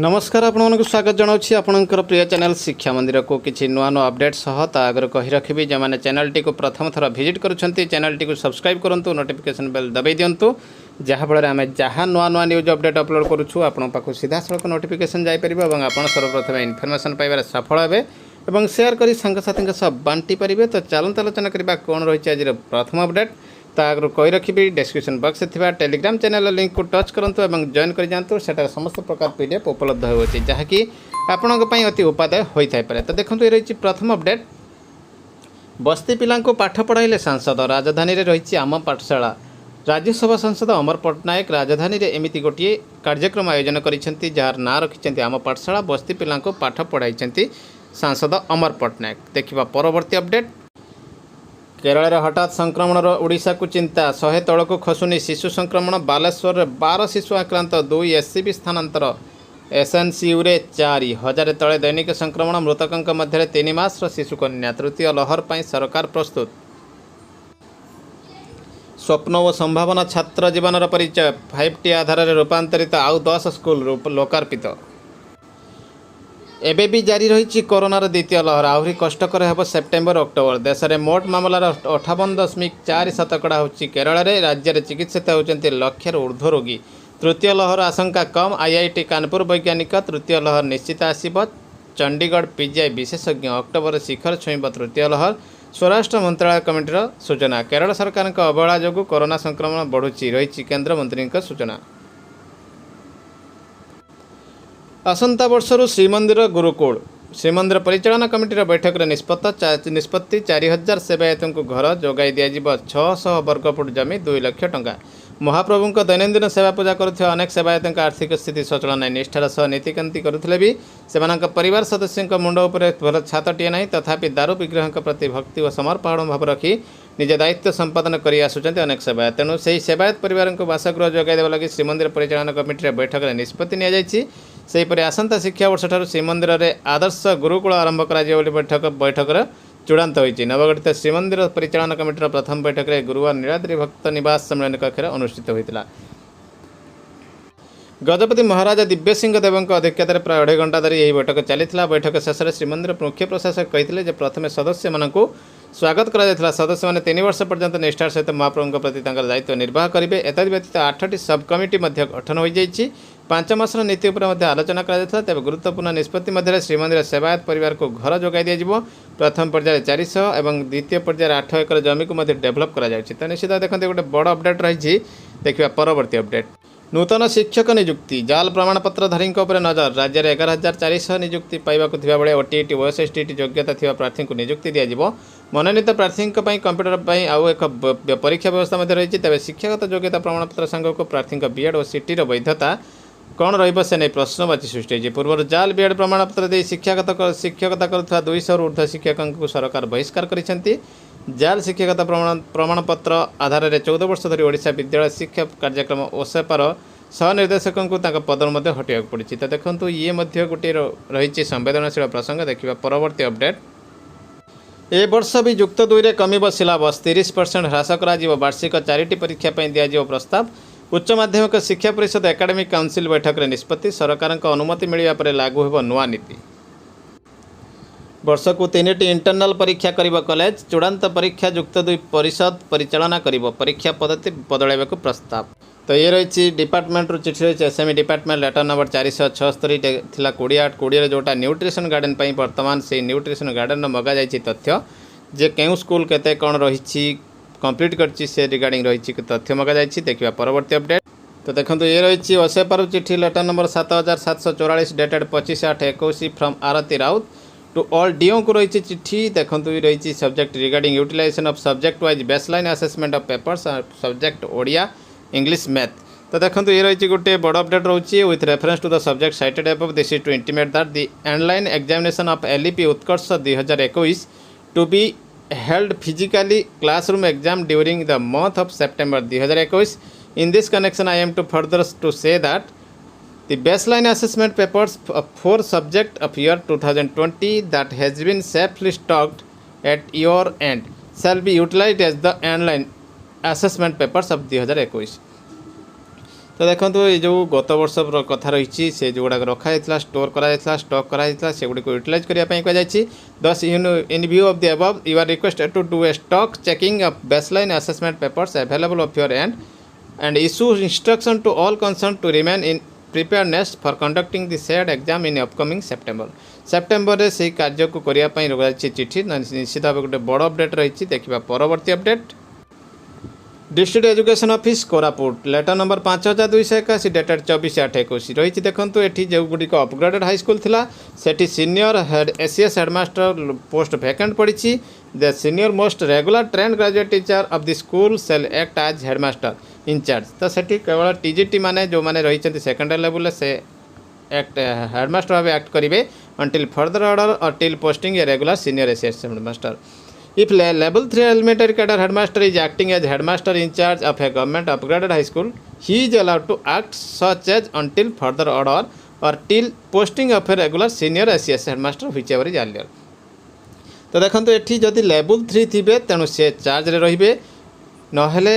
नमस्कार आपको स्वागत जनाऊँगी आपणकर प्रिय चैनल शिक्षा मंदिर को किसी नुआ नुआ अपडेट सह आगे कही रखी जो मैंने चैनल टी को प्रथम थर विजिट करुँच चैनल टी को सब्सक्राइब करूँ नोटिफिकेशन बेल दबाई दिंतु जहाँफल आम जहाँ नुआ नुआ न्यूज अपडेट अपलोड करूँ आपण पाक सीधा सड़क नोटिफिकेशन जापर और आप सर्वप्रथम इनफर्मेशन पाइबार सफल हे और शेयर कर सांगसाथी सह बांटी पारे। तो चलते आलोचना करवा कौन रही आज प्रथम अपडेट आगे कही रखी डिस्क्रिप्शन बॉक्स में टेलीग्राम चैनल लिंक को टच करूँ और जॉइन कर जातु से समस्त प्रकार पीडीएफ उपलब्ध होती जहाँकि आपंपाई अति उपादेय होता है। तो देखो ये रही प्रथम अपडेट बस्ती पिला पाठ पढ़ाइले सांसद राजधानी में रही आम पाठशाला राज्यसभा सांसद अमर पट्टनायक राजधानी में एमती गोटे कार्यक्रम आयोजन कर जार ना रखिंट आम पाठशाला बस्ती पिला पाठ पढ़ाई सांसद अमर पट्टनायक। देखा परवर्ती अपडेट केरल में हठात संक्रमण ओडिशा को चिंता 100 तल को खसुनी शिशु संक्रमण बालेश्वर में 12 शिशु आक्रांत 2 एससीबी स्थानांतर एसएनसीयू 4,000 तले दैनिक संक्रमण मृतकों मध्य 3 मासर शिशु कन्या तृतीय लहर पर सरकार प्रस्तुत स्वप्न और संभावना छात्र जीवन परिचय 5T आधार में रूपांतरित आउ 10 स्कूल लोकार्पित। एबे भी जारी रही कोरोनार द्वितीय लहर आहरी कष्टकर हेब सेप्टेम्बर अक्टोबर देश में मोट मामलार 58.4% होची केरल में राज्य में चिकित्सित होती लक्षर ऊर्ध्व रोगी तृतीय लहर आशंका कम आईआईटी कानपुर वैज्ञानिक तृतीय लहर निश्चित आसब चंडीगढ़ पीजीआई विशेषज्ञ अक्टोबर शिखर छुईब तृतीय लहर स्वराष्ट्र मंत्रालय कमिटीर सूचना केरल सरकार अवहेला जो कोरोना संक्रमण बढ़ुची रही केन्द्रमंत्री सूचना। आसंता वर्षर श्रीमंदिर गुरुकुल श्रीमंदिर परिचालना कमिटीर बैठक में निष्पत्ति 4,000 सेवायतों को घर जोगाई दिज्व 600 वर्गफुट जमी 2 लाख टंका महाप्रभु दैनंदिन सेवा पूजा करुवा अनेक सेवायतों आर्थिक स्थिति सचल ना निष्ठार सह नीतिकांति करुले भी से परिवार सदस्यों मुंड उपर भल छातटीए ना तथापि दारू विग्रह प्रति भक्ति और समर्पण भाव रखी निज दायित्व संपादन कर आसुच्च अनेक सेवायत तेणु से सेवायत परिवार को बासगृह जोगाई देवा लगी श्रीमंदिर परिचालना कमिटी बैठक में निष्पत्ति निपरि आसंता शिक्षा वर्ष ठार श्रीमंदिर में आदर्श गुरुकुल आरंभ कर बैठक चूड़ांत होती नवगठित श्रीमंदिर परिचालना कमिटीर प्रथम बैठक में गुरुवार नीलाद्री भक्त निवास सम्मेलन कक्ष अनुष्ठित होता। गजपति महाराजा दिव्यसिंह देव अध्यक्षतार प्राय 2.5 घंटा धरी यह बैठक चली बैठक शेष में श्रीमंदिर मुख्य प्रशासक कहते प्रथम सदस्य मानू स्वागत करा सदस्य मैंने 3 वर्ष पर्यंत निष्ठार सहित महाप्रभु प्रति दायित्व निर्वाह करेंगे। एतद व्यतीत 8टी सब कमिटी गठन हो 5 मासर नीति उपर आलोचना करा तेज गुरुत्वपूर्ण निष्पत्ति मध्य श्रीमंदिर सेवायत परिवार को घर जोगाई दिज्व प्रथम पर्यायर 400 और द्वितीय पर्यायर 8 एकर जमी को डेभलप कर निश्चित देखते गोटे बड़ अपडेट रही। देखा परवर्ती अपडेट नूतन शिक्षक नियुक्ति जाल प्रमाणपत्रधारी नजर राज्य में 11,400 नियुक्ति पाइबाकु बेले ओटीईटी ओएसएसटीटी योग्यता थिबा प्रार्थी को नियुक्ति दिज्व मनोनीत प्रार्थी कंप्यूटर आउ एक परीक्षा व्यवस्था रही तेज शिक्षागत योग्यता प्रमाणपत्र सांग को प्रार्थी बीएड और सीटीर वैधता कौन रही नहीं प्रश्नवाची सृष्टि पूर्व जाल बीएड प्रमाणपत्र दे शिक्षकता करुवा 200 ऊर्ध्व शिक्षकों को सरकार बहिष्कार करिसेंती जाल शिक्षकता प्रमाणपत्र आधार में 14 वर्ष धरी ओडिशा विद्यालय शिक्षा कार्यक्रम ओसेपार सह निर्देशकों को पदर हटाइक पड़ी। तो देखो ये गोटे रही संवेदनशील प्रसंग। देखा परवर्ती अपडेट ए वर्ष भी युक्त 2 रे कमिब सिलेबस 30% ह्रास कर वार्षिक 4टी परीक्षा दिज्व प्रस्ताव उच्च माध्यमिक शिक्षा परिषद एकाडेमिक काउंसिल बैठक में निष्पत्ति सरकार अनुमति मिलवा पर लागू हो नुआ नीति वर्ष को 3टी इंटरनाल परीक्षा करिब कॉलेज चूड़ांत परीक्षा युक्त 2 परिषद परिचालना करिब परीक्षा पद्धति बदलाइबा प्रस्ताव। तो ये रही डिपार्टमेंट चिठी रही एसएमई डिपार्टमेंट लेटर नंबर 476 थिला 28-20 जोटा न्यूट्रिशन गार्डन पर वर्तमान से न्यूट्रिशन गार्डन मगा जाइए तथ्य जे केउ स्कूल केते कौन रही कंप्लीट करछि से रिगार्डिंग रही तथ्य मगा जाइए। देखा परवर्ती अपडेट तो देखो ये रही ओसेपार चिठी letter number 7744 dated 25/8/21 from Aarti Raut to all DO को रही चिठी। देखो रही subject regarding utilization of subject wise baseline assessment of papers subject Odia English math. तो देखो ये रही गोटे बड़ अपडेट रोचे with reference to the subject cited above this is to intimate that the online examination of LEP Utkarsh 2021 to be held physically classroom exam during the month of September 2021। In this connection I am to further to say that the baseline assessment papers for subject of year 2020 that has been safely stocked at your end shall be utilized as the online assessment papers of 2021। तो देखो ये जो गत वर्ष कथा रही से जो गुड़ाक रखा स्टोर करा स्टॉक करा से गुड़ी यूटिलाइज करने कहुई thus in view of the above you are requested to do a stock checking of baseline assessment papers available of your end issue instruction to all concern to remain in preparedness for conducting the said exam in upcoming September से कार्य को करने रही चिठी निश्चित भाव गोटे बड़ अपडेट रही देखा परवर्ती update district education office Koraput letter number 5281 dated 24/8/21 रही देखूँ ये जो गुड़िक अपग्रेडेड हाईस्कल थिला Sethi senior head ACS headmaster post vacant पड़ी the senior most regular trained graduate teacher of the school shall act as headmaster incharge तो सेठी केवल टीजीटी माने जो माने रही सेकेंडरी लेवल से एक्ट हेडमास्टर भाव एक्ट करेंगे अंटिल फर्दर ऑर्डर और till posting a regular senior ACS headmaster. If level 3 elementary cadre headmaster is acting as headmaster in charge of a government upgraded high school, he is allowed to act such as until further order or till posting of a regular senior ACS headmaster whichever is earlier. तो देखो ये जदि level 3 थे तेणु से charge रे नहेले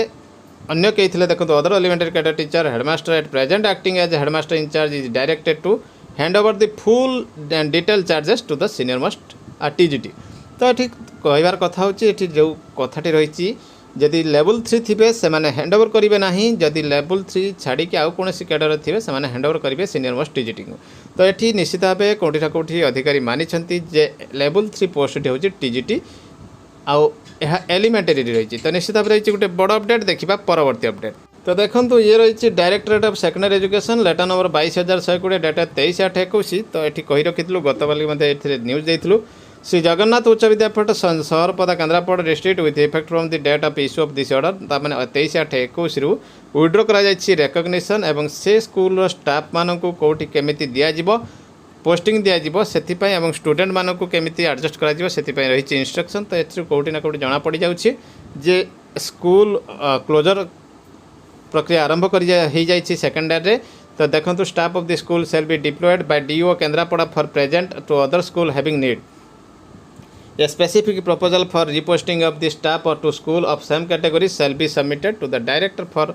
अन्य कई देखो other elementary cadre teacher headmaster at present acting as headmaster incharge is directed to hand over the full and detail charges to the senior most TGT. तो ये कहबार कथा होची जो कथाटी रही जदि लेवल 3 थे से हैंड ओवर करेंगे ना जदि लेवल 3 छाड़ी आउ कौन कैडर थे से हैंड ओवर करेंगे सीनियर मोस्ट टीजीटी को. तो ये निश्चित भाव कौटी ना कौटी अधिकारी मानी जे लेवल 3 पोस्ट हूँ टीजीटी आउ एलिमेंटरी रही. तो निश्चित भाव रही गोटे बड़ अपडेट देखा परवर्ती अपडेट. तो देखो ये रही directorate of secondary education letter number 22,120 dated 23/8/21. तो ये कही रखी गत बाली न्यूज देलु Shri Jagannath Uchcha Vidyapitha Saharpada Kendrapara district with effect from the date of issue of this order ताने 23/8/21 विड्रो कर रेकग्निशन एवं से स्कूल स्टाफ मान को कौटी केमी दिज्व पोस्टिंग दिज्व से स्टूडेंट मान को केमी एडजस्ट कर रही इंस्ट्रक्शन. तो ये कौटी ना कौटी जना पड़ जाऊँगी जे स्कूल क्लोजर प्रक्रिया आरंभ कर सेकेंडरी. तो देखो staff of the school shall be deployed by DO Kendrapara for present to other school having need. A specific proposal for reposting of the staff or to school of same category shall be submitted to the director for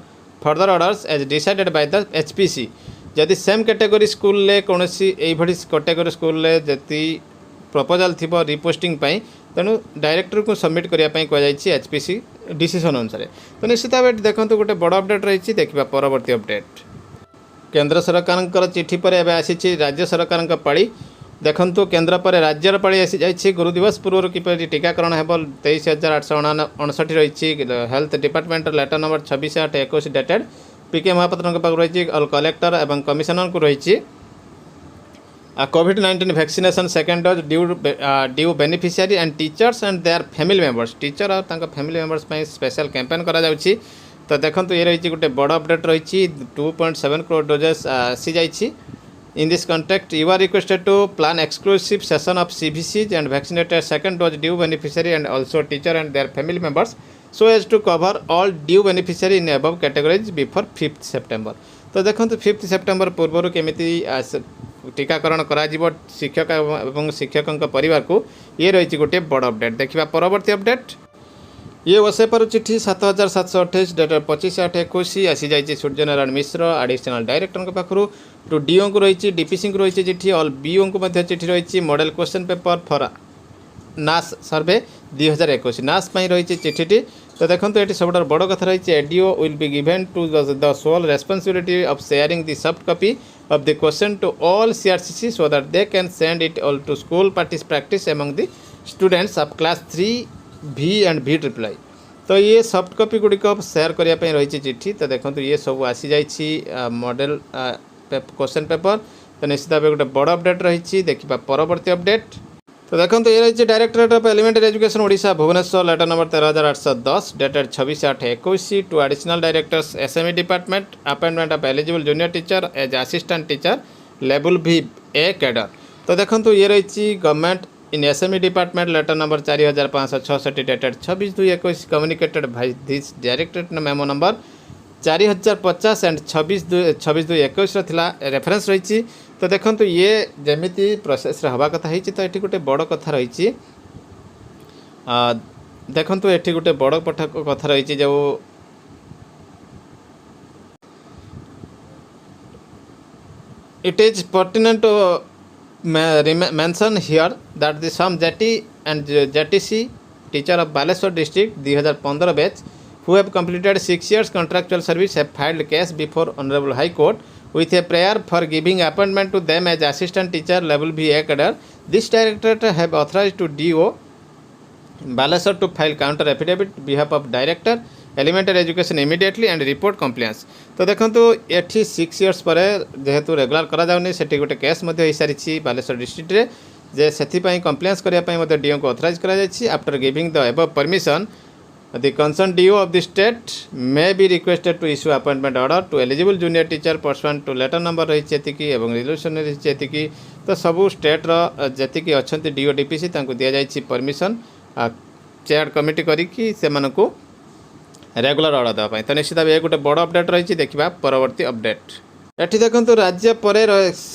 further orders as decided by the HPC. जदि same category school ले कौन सी category school ले जति proposal थी reposting तेणु director को submit करने कहुई HPC decision अनुसार. तो निश्चित भाव देखो गोटे बड़ अपडेट रही देखा परवर्ती अपडेट. केंद्र सरकार चिठी पर एवं आसी राज्य सरकार पाड़ी देखु केन्द्र पर राज्यर पाड़ी आसी जाइए. गुरु दिवस पूर्व किपर टीकाकरण हो 23,859 रही health department letter number 26/8/21 dated PK Mahapatra पाक रही कलेक्टर एवं कमिशनर को रही कोविड-19 vaccination second dose due beneficiary and teachers and their family members teacher और फैमिली मेंबर्स स्पेशल कैंपेन करा जाउछि. तो देखो ये रही गोटे बड़ अपडेट रही 2.7 करोड़ डोजेस आसी जाइए. In this context, you are requested to plan exclusive session of CVCs and vaccinate a second dose due beneficiary and also teacher and their family members so as to cover all due beneficiary in above categories before 5th September. तो देखो 5th September पूर्व केमी टीकाकरण करा शिक्षक एवं शिक्षकों परिवार को ये रही गोटे बड़ अपडेट. देखा परवर्ती अपडेट. ये वसे पर चिठी 7,728 डेटेड 25/8/21 आसी जाइए सूर्यनारायण मिश्र एडिशनल डायरेक्टर पाखु टू डीओ को रही डीपीसी को रही चिठी ऑल बीओ को चिठी रही मॉडल क्वेश्चन पेपर फॉर नास सर्वे 2021 नास रही चिठी. तो देखो ये सब बड़ कथा रही ADO will be given to the sole responsibility of sharing the soft copy of the question to all CRCC so that they can send it all to school practice among the students of class 3 V and V triple I. तो ये soft copy गुड़िक share करने रही चिठी. तो देखो ये सब आसी जाइए मॉडल क्वेश्चन पेपर. तो निश्चित भाव गोटे बड़ अपडेट रही देखा परवर्ती अपडेट. तो देखो ये रही directorate of elementary education Odisha Bhubaneswar letter number 13,810 dated 26/8/21 to additional directors SME department appointment of eligible junior teacher as assistant teacher level V A cadre. तो देखो ये रही government in SME department letter number 4,566 dated 26/2/21 communicated by this directorate memo number 4,050 and 26/2/21 थिला reference रही. तो देखो ये जमीती process हवा कथा है. तो ये गोटे बड़ कथा रही देखो ये गोटे बड़ कथा रही जो It is pertinent to mention here that the some JT and JTC teacher of Baleshwar district 2015 batch who have completed 6 years contractual service have filed case before Honorable High Court with a prayer for giving appointment to them as assistant teacher level B.A. cadre. This directorate have authorized to DO Baleshwar to file counter affidavit behalf of director elementary education immediately and report compliance. तो देखो ये 6 years पर जेहेतु regular कराऊनी से गोटे case हो सारी Baleshwar district रे जे से कम्प्लायंस करने डीओ को ऑथराइज कर after giving the above permission the concern DO of the state may be requested to issue appointment order to eligible junior teacher pursuant to letter number रही resolution रही तो सबू स्टेट्र जी अच्छा डीओ डीपीसी दि जाए permission chair committee करी से regular order देवाई। तो निश्चित भाव ये गोटे बड़ अपडेट रही देखा परवर्ती अपडेट। एटी देखो राज्य पर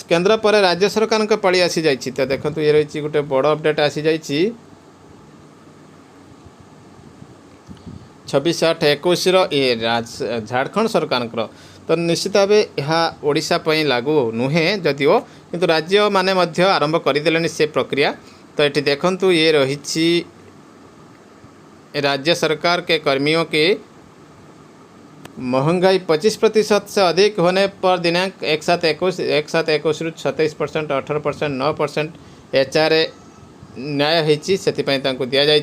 केन्द्र पर राज्य सरकार का पाली आसी जाइए। तो देखो ये रही गोटे बड़ अपडेट आसी जाइए 26/8/21 झारखंड सरकार। तो निश्चित भाव यह ओडिशा पई लागू नुहे जदिओ किंतु राज्य माने मध्य आरंभ करदे से प्रक्रिया। तो ये देखु ये रही राज्य सरकार के कर्मियों की महंगाई 25% से अधिक होने पर दिनांक 1/7/21 रु 27%, 18%, 9% एचआरए न्याय होती से दि जाए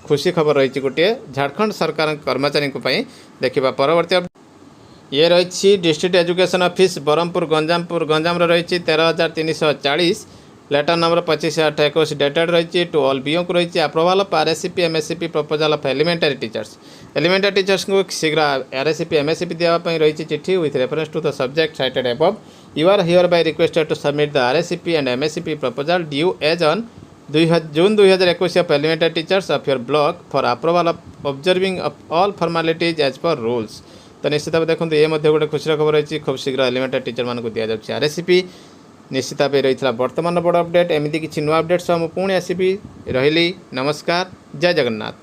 खुशी खबर रही गोटे झारखंड सरकार कर्मचारी देखा परवर्ती। ये रही district education office Brahmapur Ganjam रही 13,340 लेटर नंबर 25/8/21 डेटेड रही टू ऑल बीओ को रही approval of RSCP MSCP proposal of elementary teachers को शीघ्र आरएससीपी एमएससीपी देवाई रही चिठी with reference to the subject cited above you are hereby requested to submit the RSCP and MSCP proposal due as on June 2021 of elementary teachers of your block for approval of observing all formalities as per rules. तो निश्चित भाव देखो ये गोटे खुशी खबर रही खूब शीघ्र एलिमेंटरी टीचर मानक दि जाए आरएससीपी। निश्चित भाव रही बर्तमान बड़ अपडेट एमती किसी नुआ अपडेट सह पुणी आसबि। रही नमस्कार, जय जगन्नाथ।